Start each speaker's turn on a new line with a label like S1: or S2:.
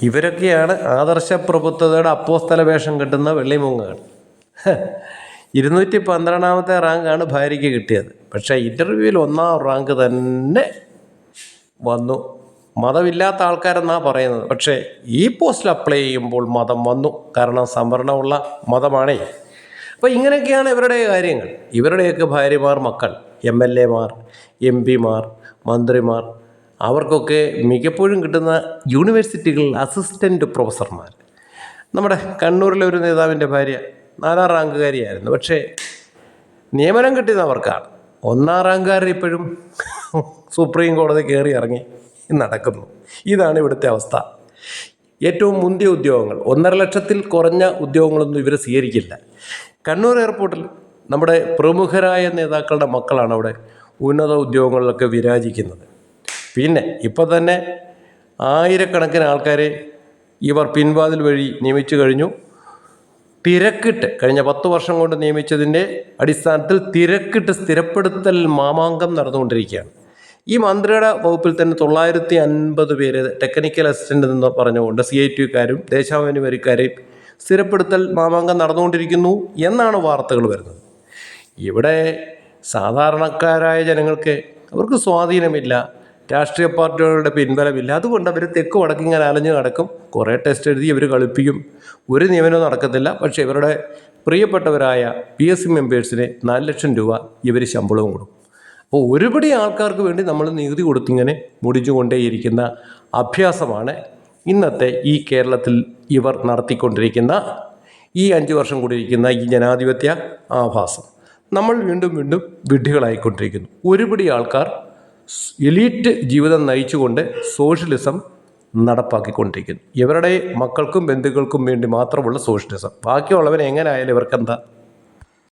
S1: ഇവരൊക്കെയാണ് ആദർശപ്രഭുത്വതയുടെ അപ്പോസ്തല വേഷം കിട്ടുന്ന വെള്ളിമുങ്ങകൾ. 212ാമത്തെ റാങ്കാണ് ഭാര്യയ്ക്ക് കിട്ടിയത്. പക്ഷേ ഇൻ്റർവ്യൂവിൽ 1ാം റാങ്ക് തന്നെ വന്നു. മതമില്ലാത്ത ആൾക്കാരെന്നാണ് പറയുന്നത്. പക്ഷേ ഈ പോസ്റ്റിൽ അപ്ലൈ ചെയ്യുമ്പോൾ മതം വന്നു. കാരണം സംവരണമുള്ള മതമാണേ. അപ്പോൾ ഇങ്ങനെയൊക്കെയാണ് ഇവരുടെ കാര്യങ്ങൾ. ഇവരുടെയൊക്കെ ഭാര്യമാർ, മക്കൾ, MLA മാർ, MP മാർ, മന്ത്രിമാർ, അവർക്കൊക്കെ മിക്കപ്പോഴും കിട്ടുന്ന യൂണിവേഴ്സിറ്റികളിൽ അസിസ്റ്റൻ്റ് പ്രൊഫസർമാർ. നമ്മുടെ കണ്ണൂരിലെ ഒരു നേതാവിൻ്റെ ഭാര്യ 4ാം റാങ്കുകാരിയായിരുന്നു. പക്ഷേ നിയമനം കിട്ടിയത് അവർക്കാണ്. 1ാം റാങ്കുകാരൻ ഇപ്പോഴും സുപ്രീം കോടതി കയറി ഇറങ്ങി നടക്കുന്നു. ഇതാണ് ഇവിടുത്തെ അവസ്ഥ. ഏറ്റവും മുന്തിയ ഉദ്യോഗങ്ങൾ, 1.5 ലക്ഷത്തിൽ കുറഞ്ഞ ഉദ്യോഗങ്ങളൊന്നും ഇവർ സ്വീകരിക്കില്ല. കണ്ണൂർ എയർപോർട്ടിൽ നമ്മുടെ പ്രമുഖരായ നേതാക്കളുടെ മക്കളാണ് അവിടെ ഉന്നത ഉദ്യോഗങ്ങളിലൊക്കെ വിരാജിക്കുന്നത്. പിന്നെ ഇപ്പോൾ തന്നെ ആയിരക്കണക്കിന് ആൾക്കാരെ ഇവർ പിൻവാതിൽ വഴി നിയമിച്ചു കഴിഞ്ഞു. തിരക്കിട്ട് കഴിഞ്ഞ 10 വർഷം കൊണ്ട് നിയമിച്ചതിൻ്റെ അടിസ്ഥാനത്തിൽ തിരക്കിട്ട് സ്ഥിരപ്പെടുത്തൽ മാമാങ്കം നടന്നുകൊണ്ടിരിക്കുകയാണ്. ഈ മന്ത്രിയുടെ വകുപ്പിൽ തന്നെ 950 പേര് ടെക്നിക്കൽ അസിസ്റ്റൻ്റ് എന്ന് പറഞ്ഞുകൊണ്ട് CITക്കാരും ദേശാഭിമാനിക്കാരെയും സ്ഥിരപ്പെടുത്തൽ മാമാങ്കം നടന്നുകൊണ്ടിരിക്കുന്നു എന്നാണ് വാർത്തകൾ വരുന്നത്. ഇവിടെ സാധാരണക്കാരായ ജനങ്ങൾക്ക് അവർക്ക് സ്വാധീനമില്ല, രാഷ്ട്രീയ പാർട്ടികളുടെ പിൻബലമില്ല. അതുകൊണ്ട് അവർ തെക്ക് വടക്കിങ്ങനെ അലഞ്ഞു നടക്കും. കുറേ ടെസ്റ്റ് എഴുതി ഇവർ കളിപ്പിക്കും. ഒരു നിയമനവും നടക്കത്തില്ല. പക്ഷേ ഇവരുടെ പ്രിയപ്പെട്ടവരായ PSC മെമ്പേഴ്സിന് 4 ലക്ഷം രൂപ ഇവർ ശമ്പളവും കൊടുക്കും. അപ്പോൾ ഒരുപടി ആൾക്കാർക്ക് വേണ്ടി നമ്മൾ നികുതി കൊടുത്തിങ്ങനെ മുടിച്ചുകൊണ്ടേയിരിക്കുന്ന അഭ്യാസമാണ് ഇന്നത്തെ ഈ കേരളത്തിൽ ഇവർ നടത്തിക്കൊണ്ടിരിക്കുന്ന ഈ 5 വർഷം കൂടി ഇരിക്കുന്ന ഈ ജനാധിപത്യ ആഭാസം. നമ്മൾ വീണ്ടും വീണ്ടും വിഡ്ഢികളായിക്കൊണ്ടിരിക്കുന്നു. ഒരുപടി ആൾക്കാർ എലീറ്റ് ജീവിതം നയിച്ചുകൊണ്ട് സോഷ്യലിസം നടപ്പാക്കിക്കൊണ്ടിരിക്കുന്നു. ഇവരുടെ മക്കൾക്കും ബന്ധുക്കൾക്കും വേണ്ടി മാത്രമുള്ള സോഷ്യലിസം. ബാക്കിയുള്ളവരെ എങ്ങനെ ആയാലും ഇവർക്കെന്താ?